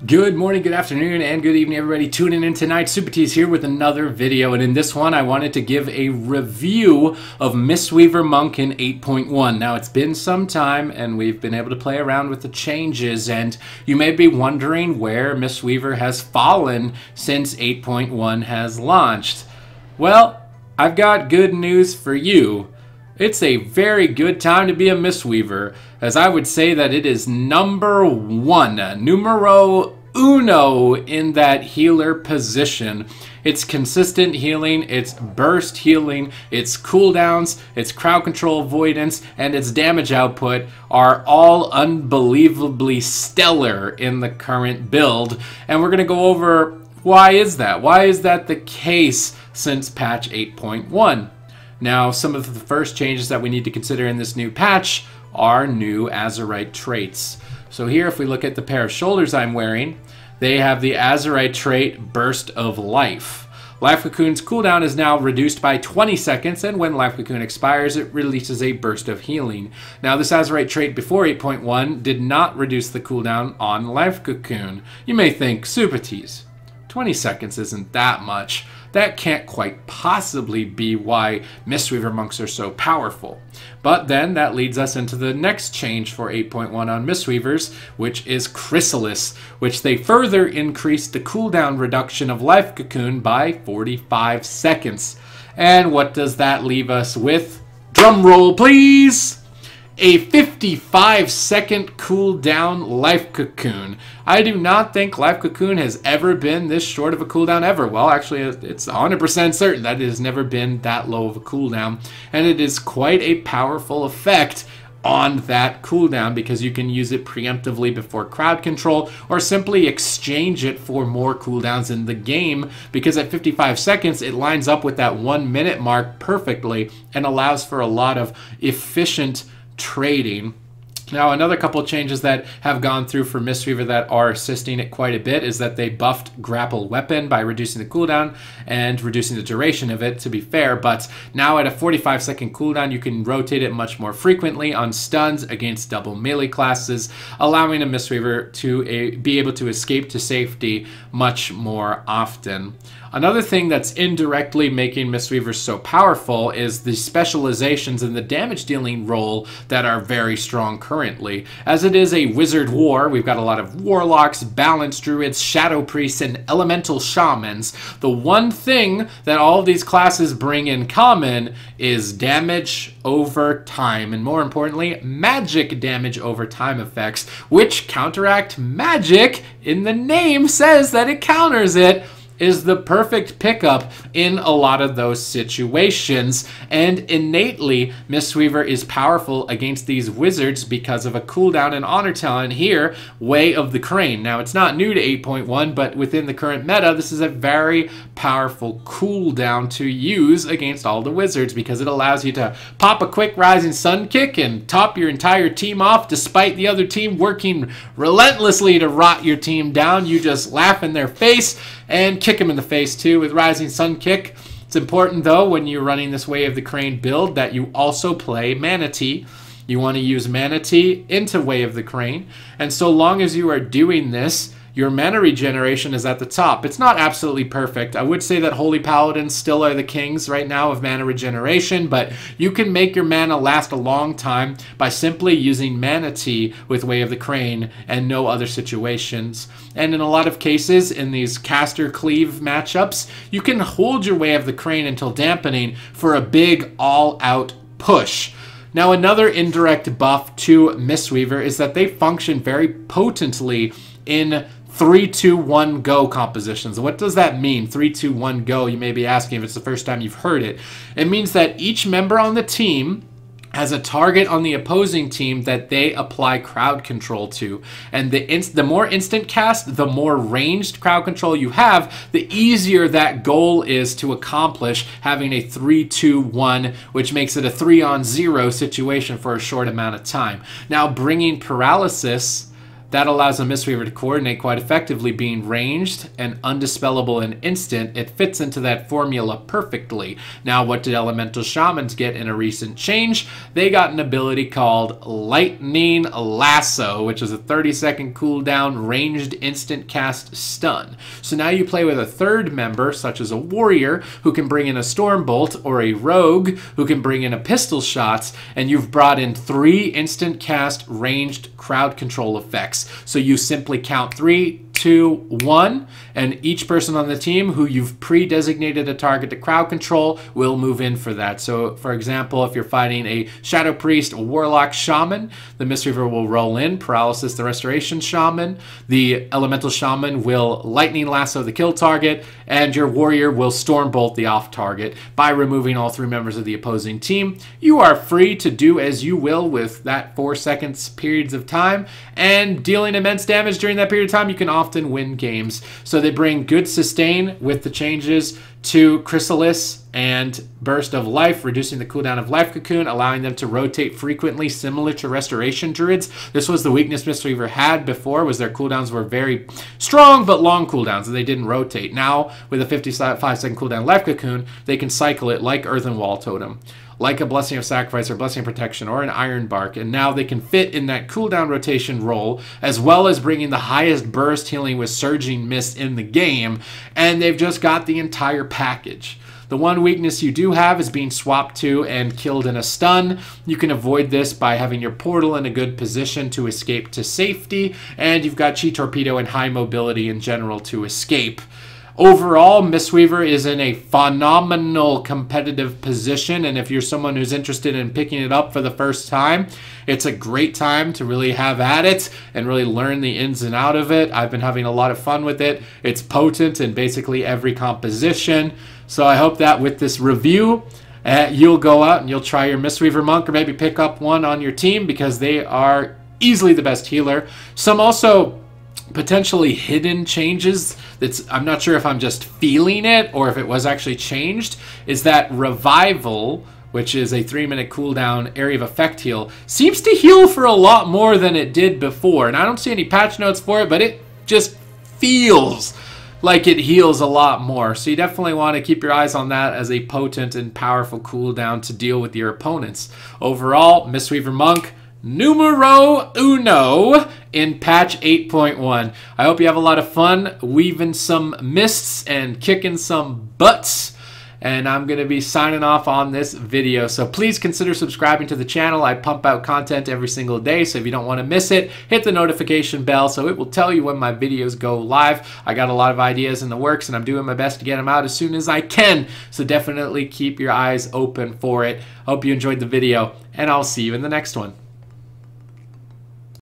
Good morning, good afternoon, and good evening, everybody tuning in tonight. Supatease here with another video, and in this one I wanted to give a review of Mistweaver Monk in 8.1. Now, it's been some time, and we've been able to play around with the changes, and you may be wondering where Mistweaver has fallen since 8.1 has launched. Well, I've got good news for you. It's a very good time to be a Mistweaver, as I would say that it is number one, numero uno in that healer position. It's consistent healing, it's burst healing, its cooldowns, its crowd control avoidance, and its damage output are all unbelievably stellar in the current build. And we're going to go over why is that? Why is that the case since patch 8.1? Now, some of the first changes that we need to consider in this new patch are new Azurite traits. So here, if we look at the pair of shoulders I'm wearing, they have the Azurite trait Burst of Life. Life Cocoon's cooldown is now reduced by 20 seconds, and when Life Cocoon expires, it releases a burst of healing. Now, this Azurite trait before 8.1 did not reduce the cooldown on Life Cocoon. You may think, Supatease, 20 seconds isn't that much. That can't quite possibly be why Mistweaver monks are so powerful. But then that leads us into the next change for 8.1 on Mistweavers, which is Chrysalis, which they further increased the cooldown reduction of Life Cocoon by 45 seconds. And what does that leave us with? Drum roll, please! A 55-second cooldown Life Cocoon. I do not think Life Cocoon has ever been this short of a cooldown ever. Well, actually, it's 100% certain that it has never been that low of a cooldown. And it is quite a powerful effect on that cooldown because you can use it preemptively before crowd control or simply exchange it for more cooldowns in the game, because at 55 seconds it lines up with that 1 minute mark perfectly and allows for a lot of efficient trading. Now, another couple of changes that have gone through for Mistweaver that are assisting it quite a bit is that they buffed Grapple Weapon by reducing the cooldown and reducing the duration of it, to be fair, but now at a 45-second cooldown you can rotate it much more frequently on stuns against double melee classes, allowing a Mistweaver to be able to escape to safety much more often. Another thing that's indirectly making Mistweaver so powerful is the specializations and the damage dealing role that are very strong currently. As it is a wizard war, we've got a lot of warlocks, balance druids, shadow priests, and elemental shamans. The one thing that all of these classes bring in common is damage over time, and more importantly, magic damage over time effects, which counteract magic. In the name says that it counters it. Is the perfect pickup in a lot of those situations, and innately Mistweaver is powerful against these wizards because of a cooldown and honor talent here, Way of the Crane. Now, it's not new to 8.1, but within the current meta, this is a very powerful cooldown to use against all the wizards because it allows you to pop a quick Rising Sun kick and top your entire team off despite the other team working relentlessly to rot your team down. You just laugh in their face and kick him in the face too with Rising Sun kick. It's important though when you're running this Way of the Crane build that you also play Mana Tea. You want to use Mana Tea into Way of the Crane, and so long as you are doing this, your mana regeneration is at the top. It's not absolutely perfect. I would say that Holy Paladins still are the kings right now of mana regeneration, but you can make your mana last a long time by simply using Mana Tea with Way of the Crane and no other situations. And in a lot of cases, in these caster cleave matchups, you can hold your Way of the Crane until dampening for a big all-out push. Now, another indirect buff to Mistweaver is that they function very potently in 3-2-1 go compositions. What does that mean, 3-2-1 go? You may be asking if it's the first time you've heard it. It means that each member on the team has a target on the opposing team that they apply crowd control to. And the more instant cast, the more ranged crowd control you have, the easier that goal is to accomplish, having a 3-2-1, which makes it a 3-on-0 situation for a short amount of time. Now, bringing paralysis That allows a Mistweaver to coordinate quite effectively, being ranged and undispellable and instant. It fits into that formula perfectly. Now, what did Elemental Shamans get in a recent change? They got an ability called Lightning Lasso, which is a 30-second cooldown, ranged instant cast stun. So now you play with a third member, such as a warrior, who can bring in a Stormbolt, or a rogue, who can bring in a pistol shots, and you've brought in 3 instant cast ranged crowd control effects. So you simply count 3, 2, 1, and each person on the team who you've pre-designated a target to crowd control will move in for that. So, for example, if you're fighting a Shadow Priest, Warlock, Shaman, the Mistweaver will roll in, Paralysis the Restoration Shaman, the Elemental Shaman will Lightning Lasso the kill target, and your Warrior will Stormbolt the off target by removing all 3 members of the opposing team. You are free to do as you will with that 4 seconds periods of time, and dealing immense damage during that period of time, you can often win games. So they bring good sustain with the changes to Chrysalis and Burst of Life, reducing the cooldown of Life Cocoon, allowing them to rotate frequently, similar to Restoration Druids. This was the weakness Mistweaver had before, was their cooldowns were very strong but long cooldowns, and they didn't rotate. Now, with a 55-second cooldown Life Cocoon, they can cycle it like Earthen Wall Totem, like a Blessing of Sacrifice or Blessing of Protection or an Iron Bark, and now they can fit in that cooldown rotation role, as well as bringing the highest burst healing with Surging Mist in the game, and they've just got the entire package. The one weakness you do have is being swapped to and killed in a stun. You can avoid this by having your portal in a good position to escape to safety, and you've got Chi Torpedo and high mobility in general to escape. Overall, Mistweaver is in a phenomenal competitive position, and if you're someone who's interested in picking it up for the first time, it's a great time to really have at it and really learn the ins and out of it. I've been having a lot of fun with it. It's potent in basically every composition, so I hope that with this review, you'll go out and you'll try your Mistweaver Monk, or maybe pick up one on your team, because they are easily the best healer. Some also potentially hidden changes that's, I'm not sure if I'm just feeling it or if it was actually changed, is that Revival, which is a 3-minute cooldown area of effect heal, seems to heal for a lot more than it did before. And I don't see any patch notes for it, but it just feels like it heals a lot more. So you definitely want to keep your eyes on that as a potent and powerful cooldown to deal with your opponents. Overall, Mistweaver Monk, numero uno in patch 8.1. I hope you have a lot of fun weaving some mists and kicking some butts. And I'm going to be signing off on this video. So please consider subscribing to the channel. I pump out content every single day, so if you don't want to miss it, hit the notification bell so it will tell you when my videos go live. I got a lot of ideas in the works, and I'm doing my best to get them out as soon as I can. So definitely keep your eyes open for it. Hope you enjoyed the video, and I'll see you in the next one.